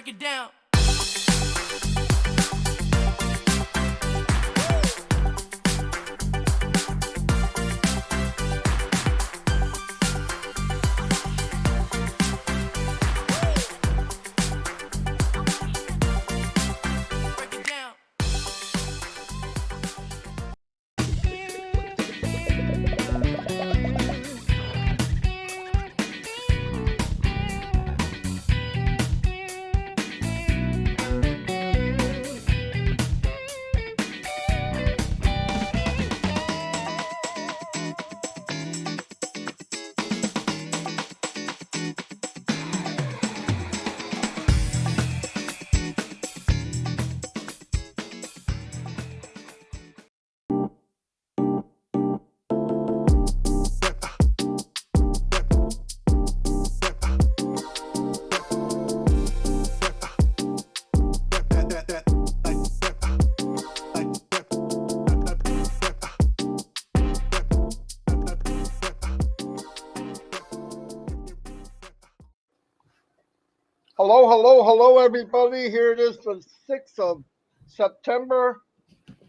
break it down. Break it down. Hello, hello, hello, everybody. Here it is, the 6th of September.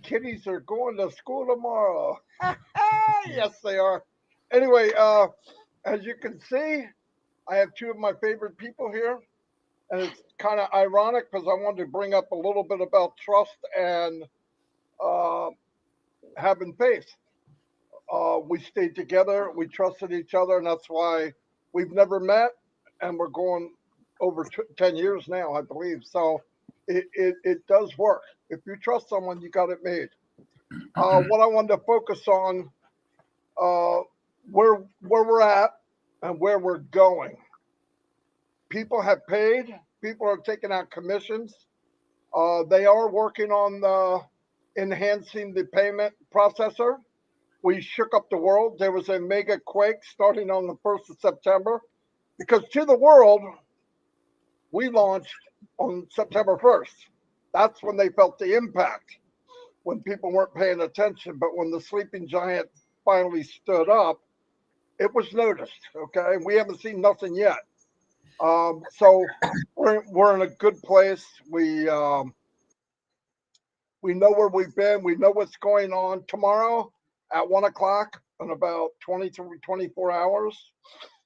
Kiddies are going to school tomorrow. Yes, they are. Anyway, as you can see, I have two of my favorite people here. And it's kind of ironic because I wanted to bring up a little bit about trust and uh, having faith. We stayed together, we trusted each other, and that's why we've never met. And we're going over 10 years now, I believe. So it does work. If you trust someone, you got it made. What I wanted to focus on, uh, where we're at and where we're going. People have paid. People are taking out commissions. They are working on enhancing the payment processor. We shook up the world. There was a mega quake starting on the 1st of September because to the world, we launched on September 1st. That's when they felt the impact, when people weren't paying attention. But when the sleeping giant finally stood up, it was noticed. Okay. We haven't seen nothing yet. So we're in a good place. We know where we've been. We know what's going on tomorrow at 1 o'clock in about 24 hours.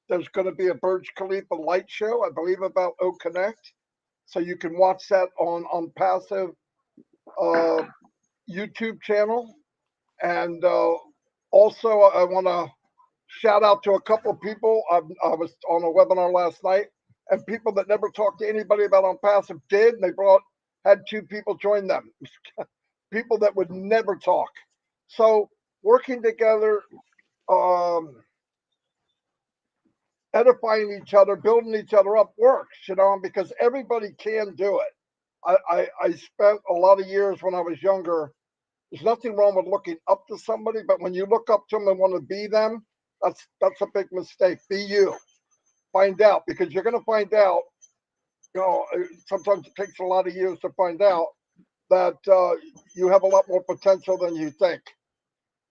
There's going to be a Burj Khalifa light show, I believe, about O Connect. So you can watch that on Passive uh, YouTube channel. And also, I want to shout out to a couple of people. I was on a webinar last night, and people that never talked to anybody about on Passive did. And they had two people join them, people that would never talk. So working together, um, edifying each other, building each other up works, because everybody can do it. I spent a lot of years when I was younger. There's nothing wrong with looking up to somebody, but when you look up to them and want to be them, that's a big mistake. Be you. Find out, because you're going to find out. Sometimes it takes a lot of years to find out that you have a lot more potential than you think.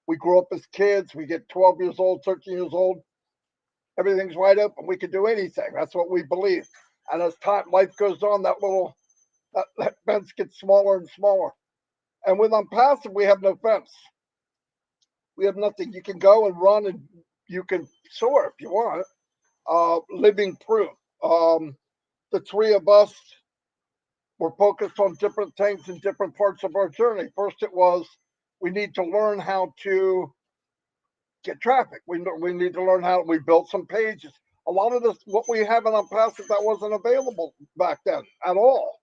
We grow up as kids. We get 12 years old, 13 years old. Everything's wide open. We can do anything. That's what we believe. And as life goes on, that fence gets smaller and smaller. And with Unpassive, we have no fence. We have nothing. You can go and run, and you can soar if you want. Living proof. The three of us were focused on different things in different parts of our journey. First, it was we need to learn how to get traffic. We need to learn how we built some pages. A lot of this, what we have in Unpassive, that wasn't available back then at all.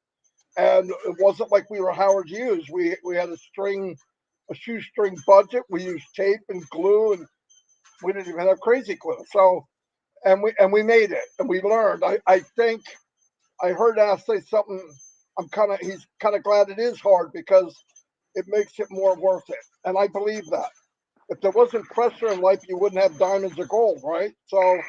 And it wasn't like we were Howard Hughes. We had a shoestring budget. We used tape and glue, and we didn't even have crazy glue. So, and we made it, and we learned. I think I heard Al say something. He's kind of glad it is hard because it makes it more worth it, and I believe that. If there wasn't pressure in life, you wouldn't have diamonds or gold, right? So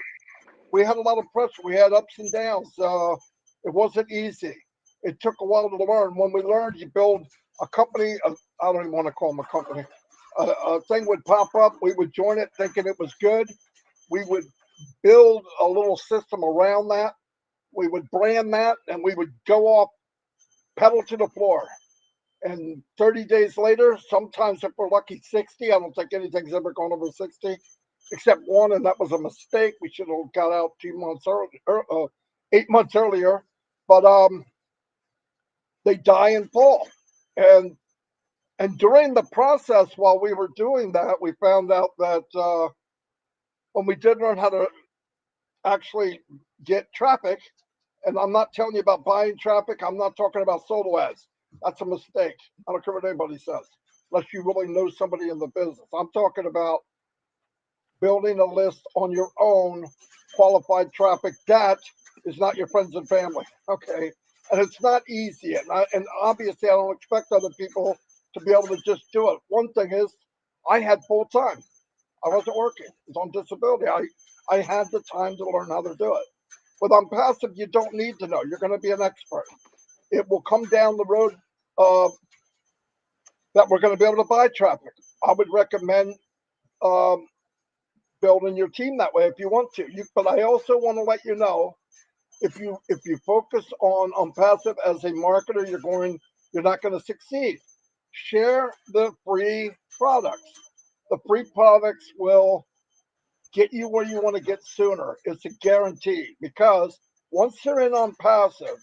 we had a lot of pressure. We had ups and downs. It wasn't easy. It took a while to learn. When we learned, you build a company. I don't even want to call them a company. A thing would pop up. We would join it thinking it was good. We would build a little system around that. We would brand that, and we would go off, pedal to the floor. And 30 days later, sometimes if we're lucky, 60. I don't think anything's ever gone over 60, except one, and that was a mistake. We should have got out 2 months early, 8 months earlier. But they die and fall. And and during the process, while we were doing that, we found out that when we did learn how to actually get traffic, and I'm not telling you about buying traffic, I'm not talking about solo ads. That's a mistake. I don't care what anybody says, unless you really know somebody in the business. I'm talking about building a list on your own, qualified traffic. That is not your friends and family. Okay. And it's not easy. And obviously, I don't expect other people to be able to just do it. One thing is, I had full time. I wasn't working. I was on disability. I had the time to learn how to do it. With on passive, you don't need to know. You're going to be an expert. It will come down the road uh, that we're going to be able to buy traffic. I would recommend um, building your team that way if you want to. But I also want to let you know, if you focus on passive as a marketer, you're not going to succeed. Share the free products. The free products will get you where you want to get sooner. It's a guarantee, because once they're in on passive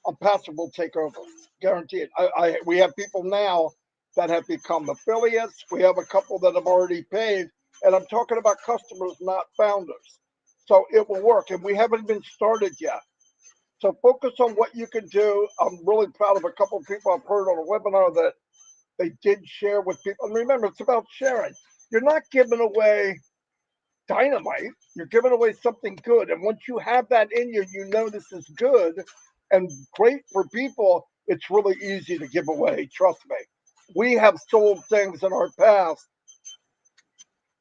will take over. Guaranteed. We have people now that have become affiliates. We have a couple that have already paid, and I'm talking about customers, not founders. So it will work, and we haven't even started yet. So focus on what you can do. I'm really proud of a couple of people I've heard on a webinar that they did share with people. And remember, it's about sharing. You're not giving away dynamite. You're giving away something good. And once you have that in you, you know this is good and great for people. It's really easy to give away. Trust me. We have sold things in our past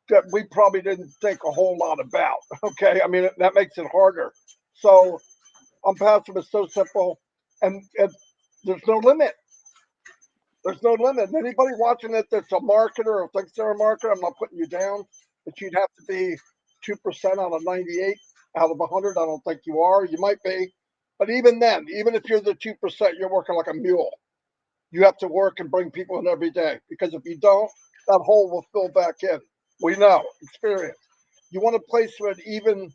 that we probably didn't think a whole lot about. Okay. I mean, that makes it harder. So Unpassive is so simple, and there's no limit. There's no limit. Anybody watching it that's a marketer or thinks they're a marketer, I'm not putting you down, but you'd have to be 2% out of 98 out of 100. I don't think you are. You might be. But even then, even if you're the 2%, you're working like a mule. You have to work and bring people in every day, because if you don't, that hole will fill back in. We know, experience. You want to play through an even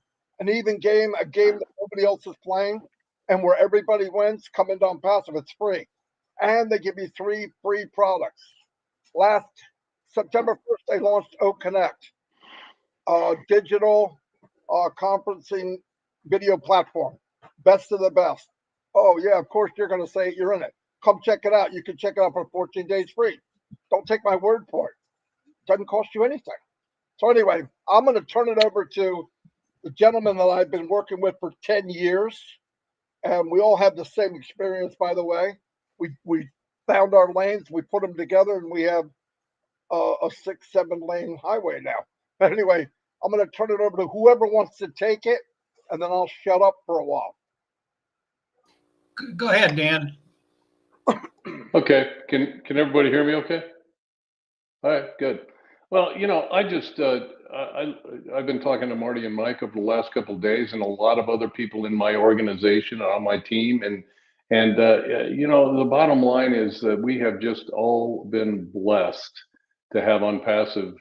game, a game that nobody else is playing, and where everybody wins. Come into Passive, it's free, and they give you 3 free products. Last September 1st, they launched O Connect, digital conferencing video platform, best of the best. Oh yeah, of course you're going to say you're in it. Come check it out. You can check it out for 14 days free. Don't take my word for it. It doesn't cost you anything. So anyway, I'm going to turn it over to the gentleman that I've been working with for 10 years. And we all have the same experience, by the way. We found our lanes, we put them together, and we have a 6, 7 lane highway now. But anyway, I'm going to turn it over to whoever wants to take it, and then I'll shut up for a while. Go ahead, Dan. Okay. Can everybody hear me okay? All right, good. Well, I just I've been talking to Marty and Mike over the last couple of days, and a lot of other people in my organization and on my team, and the bottom line is that we have just all been blessed to have on passive,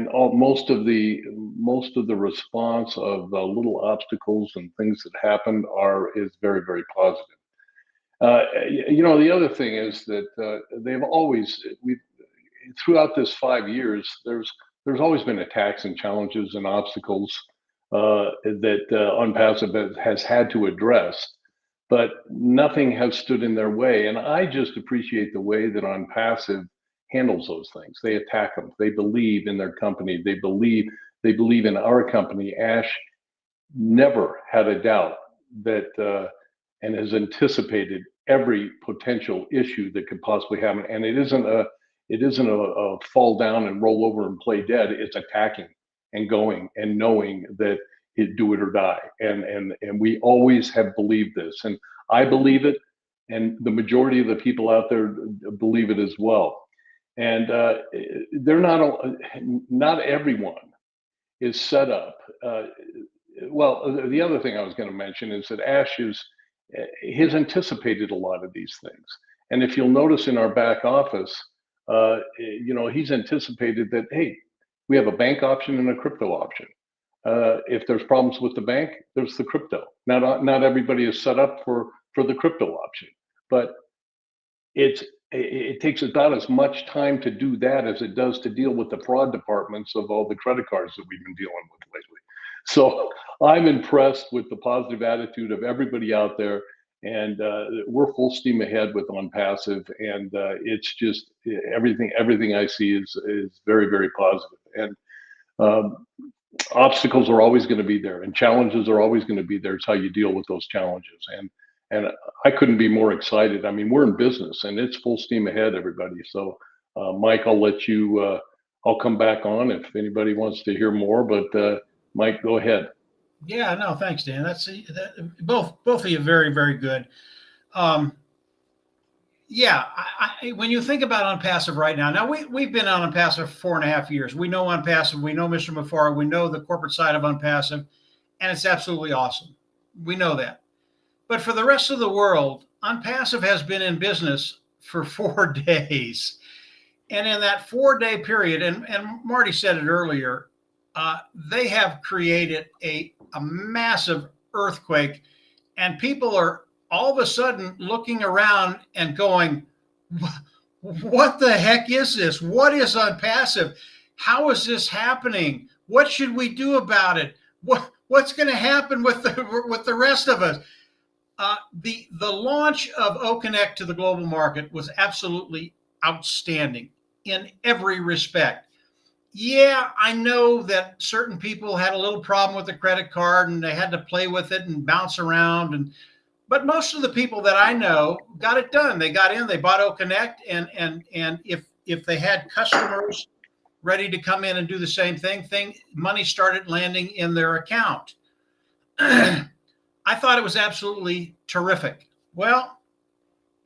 most of the response of the little obstacles and things that happen is very, very positive. The other thing is that they've always we throughout this 5 years, there's always been attacks and challenges and obstacles that Unpassive has had to address, but nothing has stood in their way. And I just appreciate the way that Unpassive handles those things. They attack them. They believe in their company. They believe in our company. Ash never had a doubt that and has anticipated every potential issue that could possibly happen. And it isn't a fall down and roll over and play dead. It's attacking and going and knowing that it do it or die. And we always have believed this, and I believe it, and the majority of the people out there believe it as well. And they're not everyone is set up. well, the other thing I was going to mention is that Ash has anticipated a lot of these things. And if you'll notice in our back office, he's anticipated that, hey, we have a bank option and a crypto option. If there's problems with the bank, there's the crypto. Not everybody is set up for the crypto option, but it takes about as much time to do that as it does to deal with the fraud departments of all the credit cards that we've been dealing with lately. So I'm impressed with the positive attitude of everybody out there, and we're full steam ahead with On Passive, and it's just everything I see is very, very positive. And um, obstacles are always going to be there, and challenges are always going to be there. It's how you deal with those challenges, and I couldn't be more excited. I mean, we're in business, and it's full steam ahead, everybody. So, Mike, I'll let you. I'll come back on if anybody wants to hear more. But Mike, go ahead. Yeah, no, thanks, Dan. Both of you very, very good. Um, yeah, when you think about On Passive right now we've been on Passive for 4.5 years. We know On Passive, we know Mr. Mufara, we know the corporate side of On Passive, and it's absolutely awesome. We know that. But for the rest of the world, On Passive has been in business for 4 days. And in that 4-day period, and Marty said it earlier, they have created a massive earthquake, and people are all of a sudden looking around and going, what the heck is this? What is On Passive? How is this happening? What should we do about it? What's going to happen with the rest of us? The launch of OConnect to the global market was absolutely outstanding in every respect. Yeah, I know that certain people had a little problem with the credit card and they had to play with it and bounce around, but most of the people that I know got it done. They got in, they bought OConnect, and if they had customers ready to come in and do the same thing, money started landing in their account. I thought it was absolutely terrific. Well,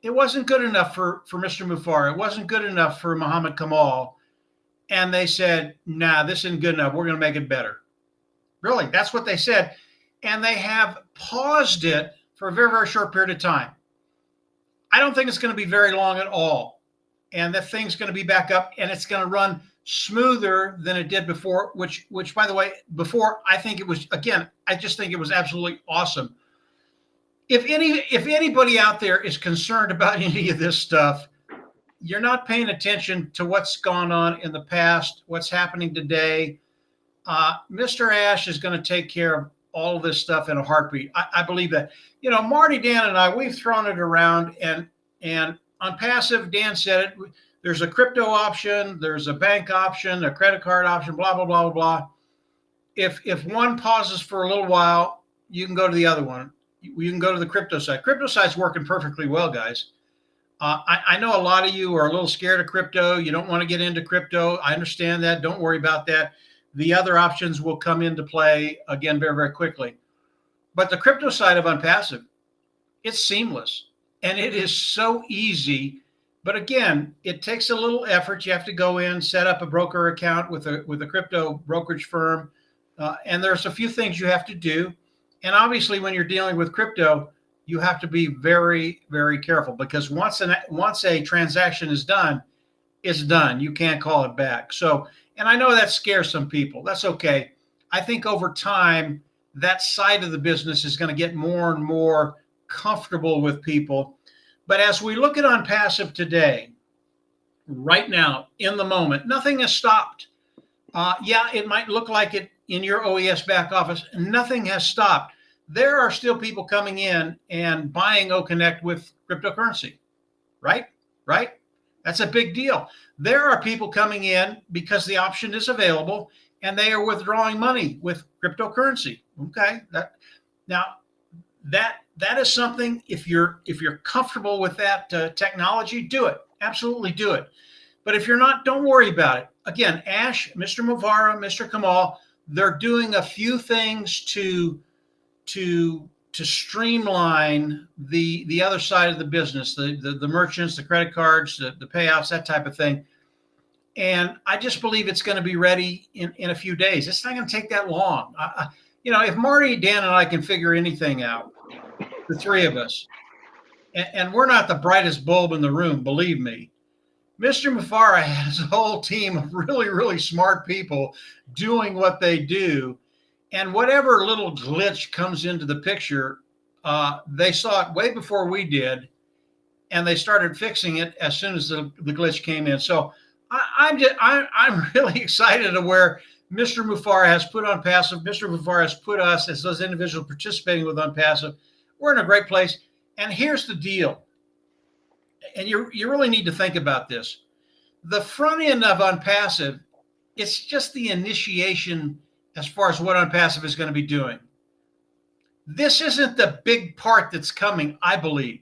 it wasn't good enough for Mr. Mufara. It wasn't good enough for Muhammad Kamal. And they said, nah, this isn't good enough. We're going to make it better. Really, that's what they said. And they have paused it for a very, very short period of time. I don't think it's going to be very long at all. And the thing's going to be back up, and it's going to run smoother than it did before, which by the way, before, I think it was, again, I just think it was absolutely awesome. If anybody out there is concerned about any of this stuff, you're not paying attention to what's gone on in the past, what's happening today. Mr. Ash is going to take care of all of this stuff in a heartbeat. I believe that. Marty, Dan, and I, we've thrown it around, and On Passive, Dan said it, there's a crypto option, there's a bank option, a credit card option, blah, blah, blah, blah, blah. If one pauses for a little while, you can go to the other one. You can go to the crypto side. Crypto side's working perfectly well, guys. I know a lot of you are a little scared of crypto. You don't want to get into crypto. I understand that. Don't worry about that. The other options will come into play again very, very quickly. But the crypto side of On Passive, it's seamless and it is so easy. But again, it takes a little effort. You have to go in, set up a broker account with a crypto brokerage firm, and there's a few things you have to do. And obviously, when you're dealing with crypto, you have to be very, very careful, because once a transaction is done, it's done. You can't call it back. So, and I know that scares some people. That's okay. I think over time, that side of the business is going to get more and more comfortable with people. But as we look at On Passive today, right now, in the moment, nothing has stopped. Yeah, it might look like it in your OES back office. Nothing has stopped. There are still people coming in and buying OConnect with cryptocurrency, right? Right? That's a big deal. There are people coming in because the option is available and they are withdrawing money with cryptocurrency. Okay. That is something, if you're comfortable with that technology, do it. Absolutely do it. But if you're not, don't worry about it. Again, Ash, Mr. Mufara, Mr. Kamal, they're doing a few things to streamline the other side of the business, the merchants, the credit cards, the payouts, that type of thing. And I just believe it's going to be ready in a few days. It's not going to take that long. if Marty, Dan, and I can figure anything out, the three of us, and we're not the brightest bulb in the room, believe me. Mr. Mufara has a whole team of really, really smart people doing what they do. And whatever little glitch comes into the picture, they saw it way before we did, and they started fixing it as soon as the glitch came in. So I'm really excited to where Mr. Mufara has put on passive. Mr. Mufara has put us as those individuals participating with Unpassive. We're in a great place. And here's the deal. And you really need to think about this. The front end of Unpassive, it's just the initiation as far as what Unpassive is going to be doing. This isn't the big part that's coming, I believe.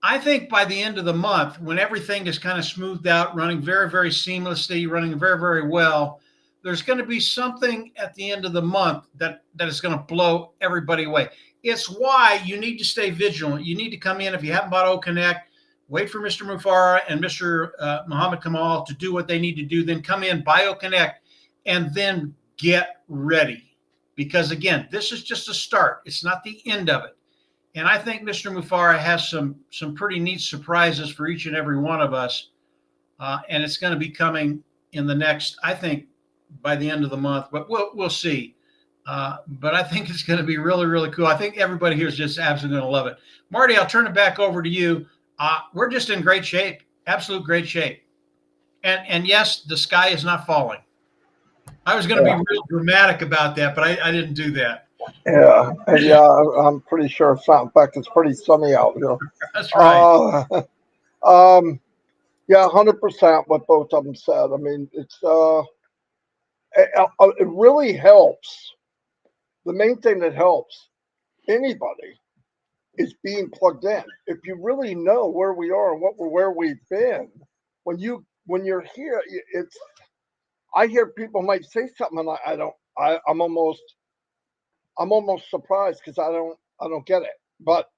I think by the end of the month, when everything is kind of smoothed out, running very, very seamlessly, running very, very well, there's going to be something at the end of the month that is going to blow everybody away. It's why you need to stay vigilant. You need to come in. If you haven't bought O Connect, wait for Mr. Mufara and Mr. Muhammad Kamal to do what they need to do. Then come in, buy O Connect, and then get ready. Because again, this is just a start. It's not the end of it. And I think Mr. Mufara has some pretty neat surprises for each and every one of us. And it's going to be coming in the next, I think, by the end of the month, but we'll see. But I think it's going to be really, really cool. I think everybody here is just absolutely going to love it. Marty, I'll turn it back over to you. We're just in great shape, absolute great shape. And yes, the sky is not falling. I was going to be real dramatic about that, but I didn't do that. Yeah, and yeah, I'm pretty sure it's not. In fact, it's pretty sunny out here. That's right. Yeah, 100% what both of them said. I mean, it really helps. The main thing that helps anybody is being plugged in. If you really know where we are and where we've been, when you're here, it's. I hear people might say something, and I don't. I'm almost surprised because I don't get it. But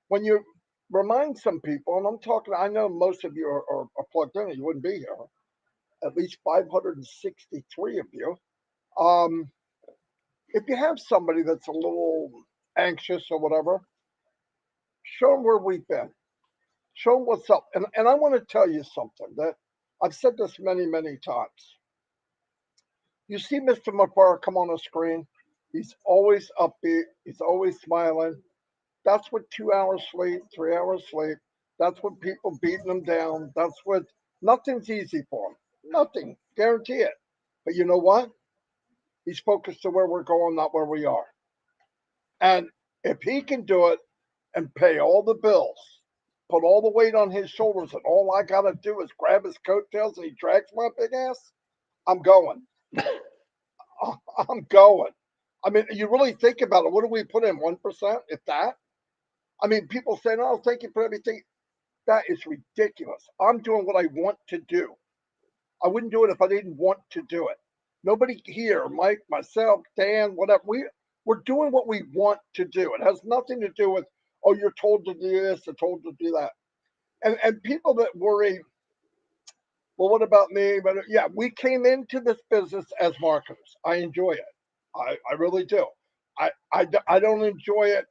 when you remind some people, and I'm talking, I know most of you are plugged in, you wouldn't be here. At least 563 of you. Um, if you have somebody that's a little anxious or whatever, show them where we've been. Show them what's up. And I want to tell you something that I've said this many, many times. You see Mr. Mufara come on the screen. He's always upbeat. He's always smiling. That's what 2 hours sleep, 3 hours sleep. That's what people beating him down. That's what nothing's easy for him. Nothing. Guarantee it. But you know what? He's focused to where we're going, not where we are. And if he can do it and pay all the bills, put all the weight on his shoulders, and all I got to do is grab his coattails and he drags my big ass, I'm going. I'm going. I mean, you really think about it. What do we put in? 1%, if that? I mean, people say, no, thank you for everything. That is ridiculous. I'm doing what I want to do. I wouldn't do it if I didn't want to do it. Nobody here, Mike, myself, Dan, whatever, we're doing what we want to do. It has nothing to do with, oh, you're told to do this or told to do that. And people that worry, well, what about me? But yeah, we came into this business as marketers. I enjoy it. I really do. I don't enjoy it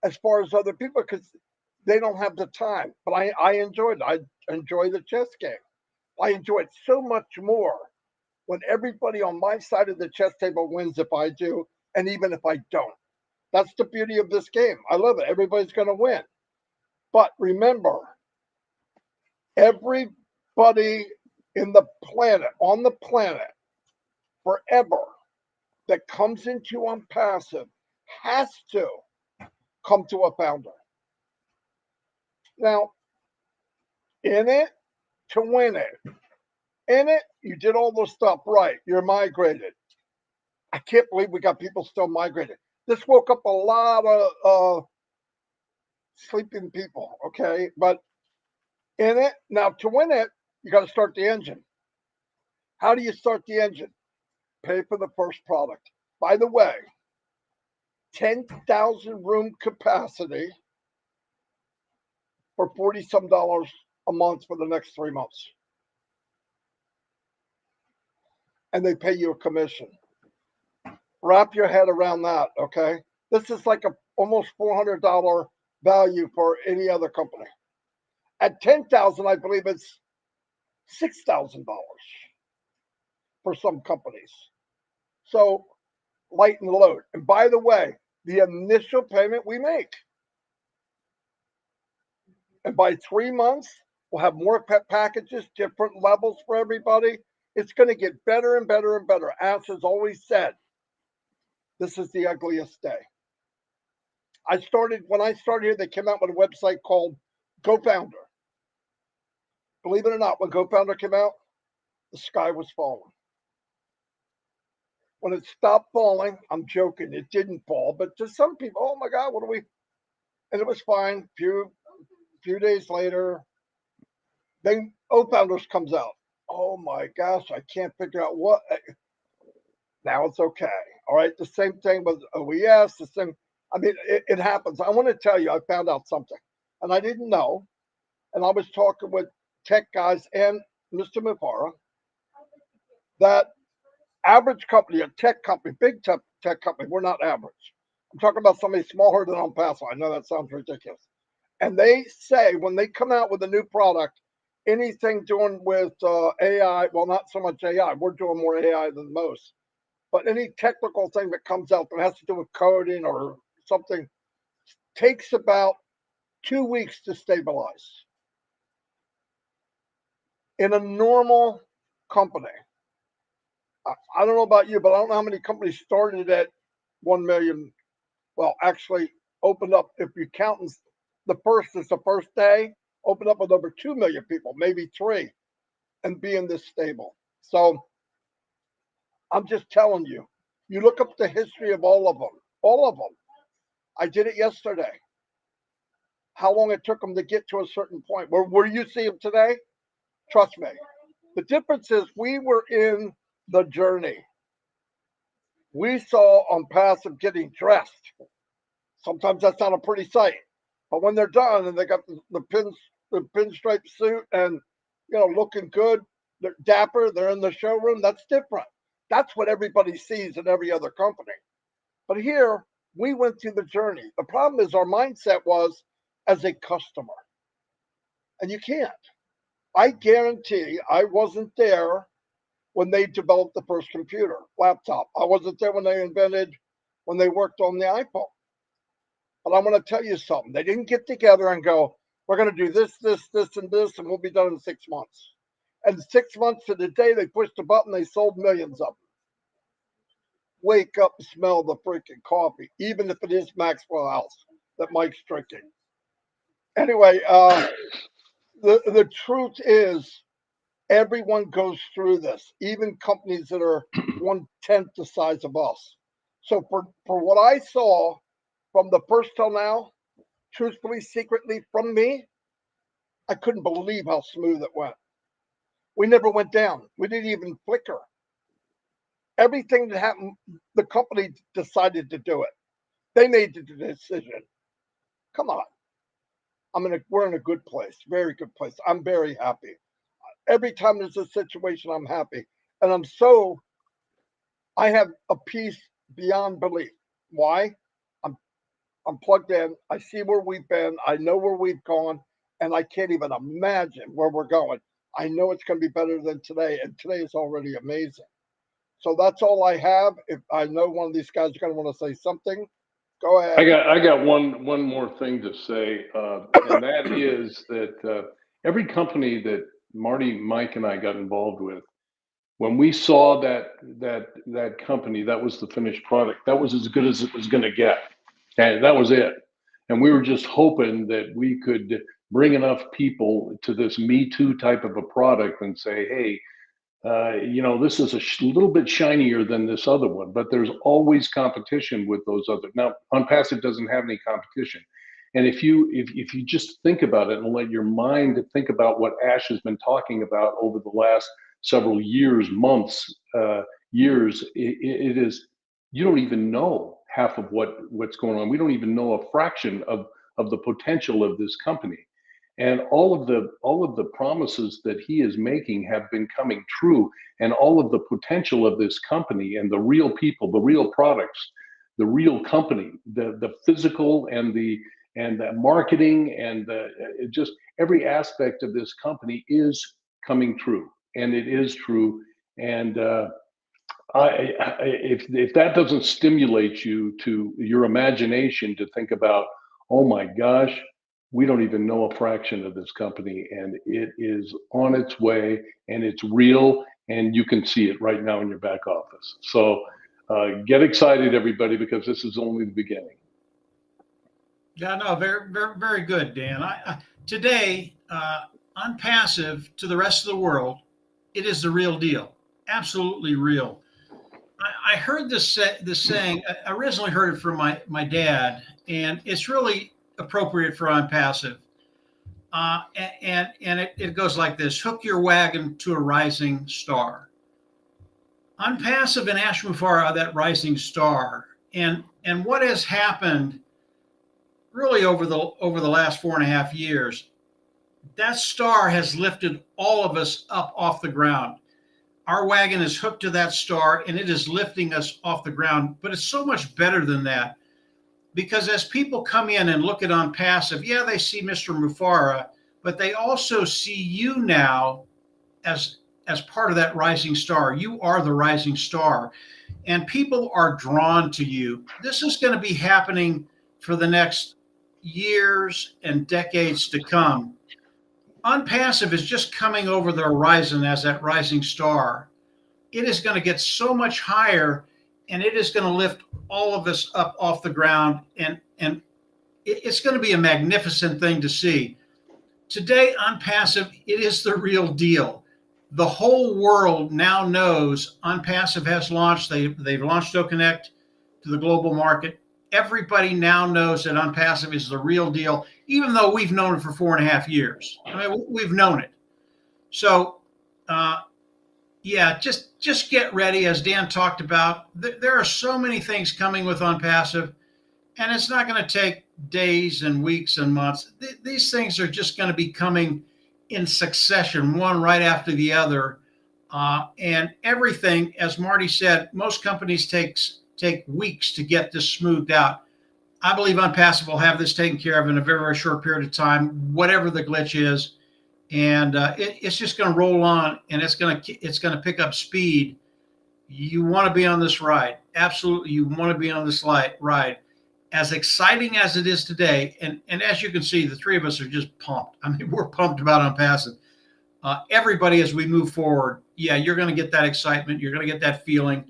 as far as other people because they don't have the time. But I enjoyed it. I enjoy the chess game. I enjoy it so much more when everybody on my side of the chess table wins if I do, and even if I don't. That's the beauty of this game. I love it. Everybody's going to win. But remember, everybody on the planet, forever, that comes into Unpassive has to come to a founder. Now, in it to win it. In it, you did all the stuff right. You're migrated. I can't believe we got people still migrated. This woke up a lot of sleeping people, okay? But in it, now to win it, you got to start the engine. How do you start the engine? Pay for the first product. By the way, 10,000 room capacity for 40 some dollars a month for the next 3 months. And they pay you a commission. Wrap your head around that, okay? This is like a almost $400 value for any other company. At 10,000, I believe it's $6,000 for some companies. So lighten the load. And by the way, the initial payment we make, and by 3 months, we'll have more packages, different levels for everybody. It's going to get better and better and better. Ash has always said, this is the ugliest day. When I started here, they came out with a website called GoFounder. Believe it or not, when GoFounder came out, the sky was falling. When it stopped falling, I'm joking, it didn't fall, but to some people, oh my God, what are we? And it was fine. Few days later, then O-Founders comes out. Oh my gosh, I can't figure out what. Now it's okay. All right. The same thing with OES, the same. I mean, it happens. I want to tell you, I found out something, and I didn't know. And I was talking with tech guys and Mr. Mufara that average company, a tech company, big tech company, we're not average. I'm talking about somebody smaller than El Paso. I know that sounds ridiculous. And they say when they come out with a new product, anything doing with AI, well, not so much AI, we're doing more AI than most, but any technical thing that comes out that has to do with coding or something takes about 2 weeks to stabilize. In a normal company, I don't know about you, but I don't know how many companies started at 1 million. Well, actually opened up, if you count the first is the first day, opened up with over 2 million people, maybe 3, and being this stable. So I'm just telling you, you look up the history of all of them, all of them. I did it yesterday. How long it took them to get to a certain point. Where you see them today, trust me. The difference is we were in the journey. We saw on passive getting dressed. Sometimes that's not a pretty sight. But when they're done and they got the pinstripe suit and looking good, they're dapper, they're in the showroom, that's different. That's what everybody sees in every other company. But here, we went through the journey. The problem is our mindset was as a customer. And you can't. I guarantee I wasn't there when they developed the first computer, laptop. I wasn't there when they worked on the iPhone. But I'm going to tell you something. They didn't get together and go, we're going to do this, and this, and we'll be done in 6 months. And 6 months to the day they pushed the button, they sold millions of them. Wake up and smell the freaking coffee, even if it is Maxwell House that Mike's drinking. Anyway, the truth is, everyone goes through this, even companies that are 1/10 the size of us. So for what I saw from the first till now, truthfully, secretly from me, I couldn't believe how smooth it went. We never went down. We didn't even flicker. Everything that happened, the company decided to do it. They made the decision. Come on. We're in a good place, very good place. I'm very happy. Every time there's a situation, I'm happy. And I have a peace beyond belief. Why? I'm plugged in. I see where we've been. I know where we've gone, and I can't even imagine where we're going. I know it's going to be better than today, and today is already amazing. So that's all I have. If I know one of these guys is going to want to say something, go ahead. I got one more thing to say, and that is that every company that Marty, Mike, and I got involved with, when we saw that company, that was the finished product. That was as good as it was going to get, and that was it. And we were just hoping that we could bring enough people to this Me Too type of a product and say, hey, this is a little bit shinier than this other one, but there's always competition with those other. Now, Unpassive doesn't have any competition. And if you just think about it and let your mind think about what Ash has been talking about over the last several years, months, years, it is, you don't even know half of what's going on. We don't even know a fraction of the potential of this company. And all of the promises that he is making have been coming true, and all of the potential of this company and the real people, the real products, the real company, the physical and the marketing and just every aspect of this company is coming true, and it is true. And if that doesn't stimulate you to your imagination to think about, oh my gosh, we don't even know a fraction of this company, and it is on its way, and it's real, and you can see it right now in your back office. So get excited, everybody, because this is only the beginning. Yeah, no, very, very, very good, Dan. Today, on passive to the rest of the world, it is the real deal. Absolutely real. I heard this saying. I originally heard it from my dad, and it's really appropriate for on passive. And it goes like this: hook your wagon to a rising star. On passive and Ash Mufara are that rising star, and what has happened really over the last 4.5 years, that star has lifted all of us up off the ground. Our wagon is hooked to that star and it is lifting us off the ground. But it's so much better than that, because as people come in and look at on passive, yeah, they see Mr. Mufara, but they also see you now as part of that rising star. You are the rising star, and people are drawn to you. This is going to be happening for the next years and decades to come. Unpassive is just coming over the horizon as that rising star. It is going to get so much higher, and it is going to lift all of us up off the ground, and it's going to be a magnificent thing to see. Today on passive, it is the real deal. The whole world now knows on passive has launched. They've launched OConnect to the global market. Everybody now knows that on passive is the real deal, even though we've known it for 4.5 years. I mean, we've known it. So, yeah, just get ready. As Dan talked about, there are so many things coming with on passive, and it's not going to take days and weeks and months. These things are just going to be coming in succession, one right after the other. And everything, as Marty said, most companies take weeks to get this smoothed out. I believe OnPassive will have this taken care of in a very, very short period of time, whatever the glitch is, and it's just going to roll on, and it's going to pick up speed. You want to be on this ride, absolutely. You want to be on this ride, as exciting as it is today, and as you can see, the three of us are just pumped. I mean, we're pumped about OnPassive. Everybody, as we move forward, yeah, you're going to get that excitement, you're going to get that feeling,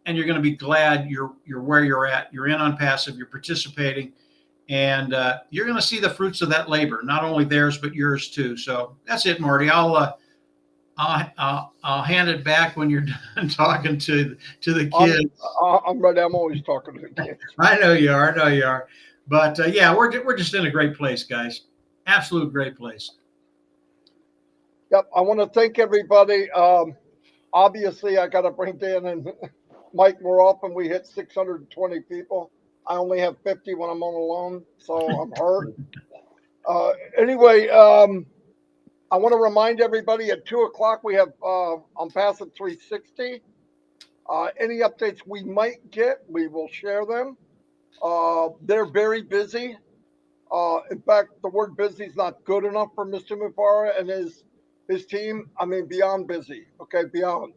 and you're going to be glad you're where you're at. You're in OnPassive, you're participating, and you're going to see the fruits of that labor, not only theirs but yours too. So that's it, Marty. I'll hand it back when you're done talking to the kids. I'm ready. I'm always talking to the kids. I know you are. I know you are. But yeah, we're just in a great place, guys. Absolute great place. Yep. I want to thank everybody. Obviously, I got to bring Dan and Mike more often. We hit 620 people. I only have 50 when I'm on alone, so I'm hurt. Anyway, I want to remind everybody at 2:00 we have OnPassive 360. Any updates we might get, we will share them. They're very busy. In fact, the word busy is not good enough for Mr. Mufara and his team. I mean, beyond busy. Okay, beyond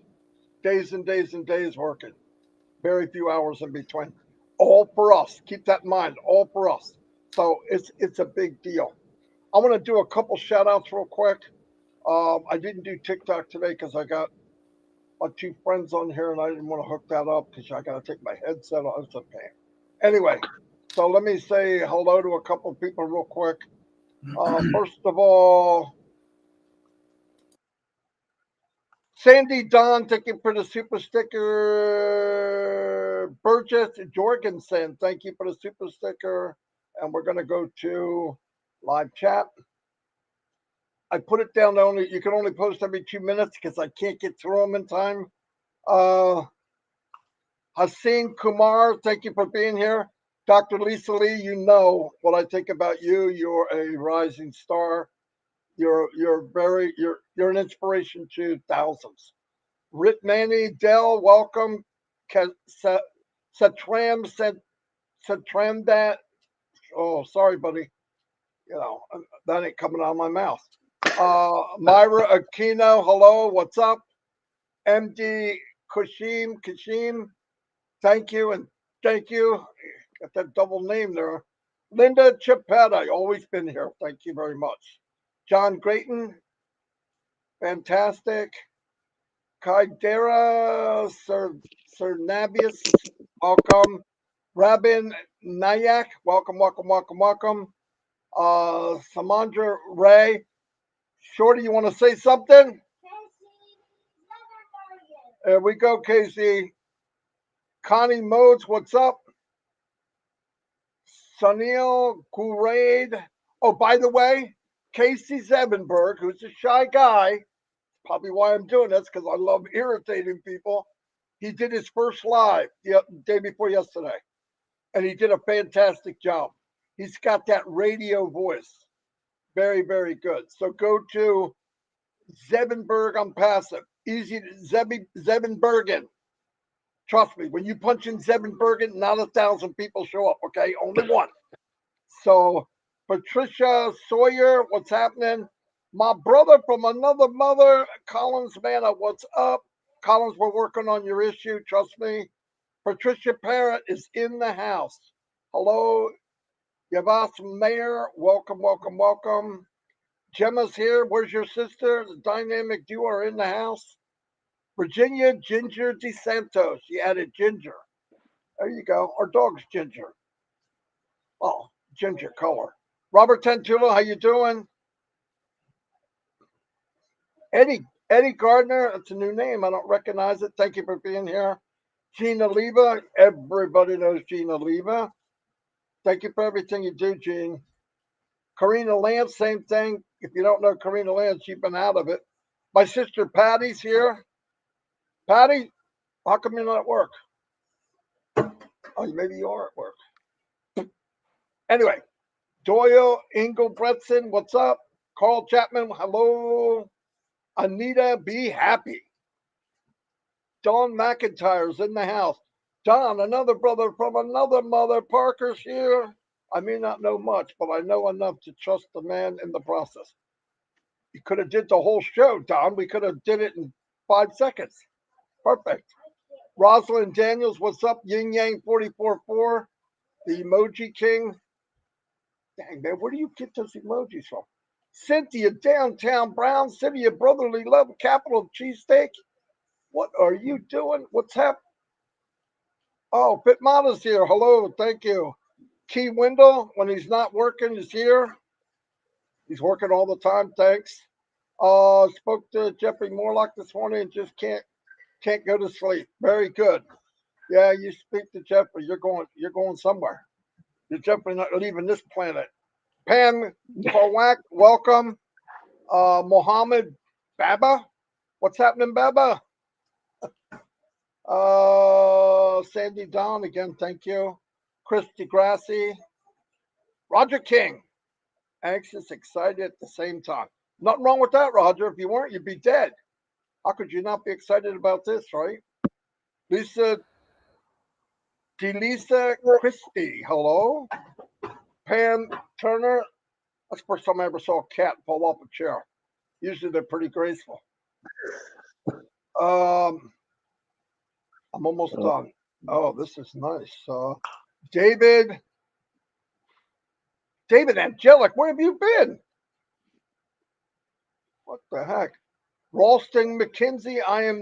days and days and days working. Very few hours in between. All for us. Keep that in mind. All for us. So it's a big deal. I'm gonna do a couple shout outs real quick. I didn't do TikTok today because I got my two friends on here and I didn't want to hook that up because I got to take my headset off. It's a pain. Anyway, so let me say hello to a couple of people real quick. First of all, Sandy Don, thank you for the super sticker. Burgess Jorgensen, thank you for the super sticker. And we're going to go to live chat. I put it down to you can only post every 2 minutes because I can't get through them in time. Haseen Kumar, thank you for being here. Dr. Lisa Lee, you know what I think about you. You're a rising star. You're an inspiration to thousands. Rit Manny, Dell, welcome. Satram said Satram that. Oh, sorry, buddy. You know, that ain't coming out of my mouth. Myra Aquino, hello, what's up? MD Kashim, thank you and thank you. Got that double name there. Linda Chipetta, always been here. Thank you very much. John Grayton, fantastic. Kaidera Cernabius, welcome. Rabin Nayak, welcome, welcome, welcome, welcome. Samandra Ray, Shorty, you want to say something? There we go, Casey. Connie Modes, what's up? Sunil Guraid. Oh, by the way, Casey Zevenberg, who's a shy guy, probably why I'm doing this, because I love irritating people. He did his first live the day before yesterday, and he did a fantastic job. He's got that radio voice. Very, very good. So go to Zevenberg on passive. Easy to Zevenbergen. Trust me, when you punch in Zevenbergen, not 1,000 people show up, okay? Only one. So, Patricia Sawyer, what's happening? My brother from another mother, Collins Manna, what's up? Collins, we're working on your issue, trust me. Patricia Parrott is in the house. Hello, Yavas Mayor, welcome, welcome, welcome. Gemma's here. Where's your sister? The dynamic duo are in the house. Virginia Ginger DeSantos. She added Ginger. There you go. Our dog's Ginger. Oh, ginger color. Robert Tantulo, how you doing? Eddie Gardner. It's a new name. I don't recognize it. Thank you for being here. Gina Leva. Everybody knows Gina Leva. Thank you for everything you do, Gene. Karina Lance, same thing. If you don't know Karina Lance, you've been out of it. My sister Patty's here. Patty, how come you're not at work? Oh, maybe you are at work. Anyway, Doyle Engelbretson, what's up? Carl Chapman, hello. Anita, be happy. Don McIntyre's in the house. Don, another brother from another mother. Parker's here. I may not know much, but I know enough to trust the man in the process. You could have did the whole show, Don. We could have did it in 5 seconds. Perfect. Rosalind Daniels, what's up? Yin Yang 44.4, the Emoji King. Dang, man, where do you get those emojis from? Cynthia, downtown Brown City of brotherly love, capital of cheesesteak. What are you doing? What's happening? Oh, Pitmana's here. Hello, thank you. Key Wendell, when he's not working, is here. He's working all the time. Thanks. Spoke to Jeffrey Morlock this morning and just can't go to sleep. Very good. Yeah, you speak to Jeffrey. You're going somewhere. You're definitely not leaving this planet. Pam Kowak, welcome. Mohammed Baba, what's happening, Baba? Sandy Don again, thank you. Chris DeGrassi, Roger King, anxious, excited at the same time. Nothing wrong with that, Roger. If you weren't, you'd be dead. How could you not be excited about this, right? Lisa Delisa Christie, hello. Pam Turner, that's the first time I ever saw a cat fall off a chair. Usually they're pretty graceful. I'm almost done. Oh, this is nice. David Angelic, where have you been? What the heck? Ralston McKenzie, I am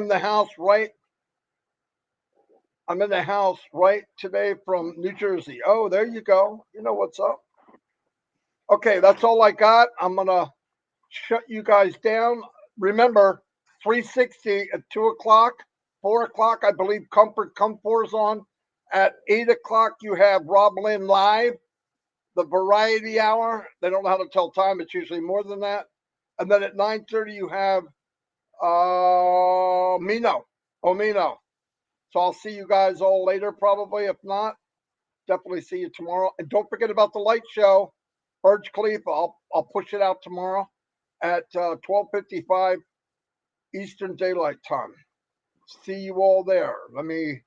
the house right. I'm in the house right today from New Jersey. Oh, there you go. You know what's up. Okay, that's all I got. I'm gonna shut you guys down. Remember, 360 at 2 o'clock, 4 o'clock, I believe Comfort Comfort's on. At 8 o'clock, you have Rob Lynn live, the variety hour. They don't know how to tell time. It's usually more than that. And then at 9:30, you have Omino. So I'll see you guys all later, probably. If not, definitely see you tomorrow. And don't forget about the light show. Burj Khalifa, I'll push it out tomorrow at 12:55 Eastern Daylight Time. See you all there. Let me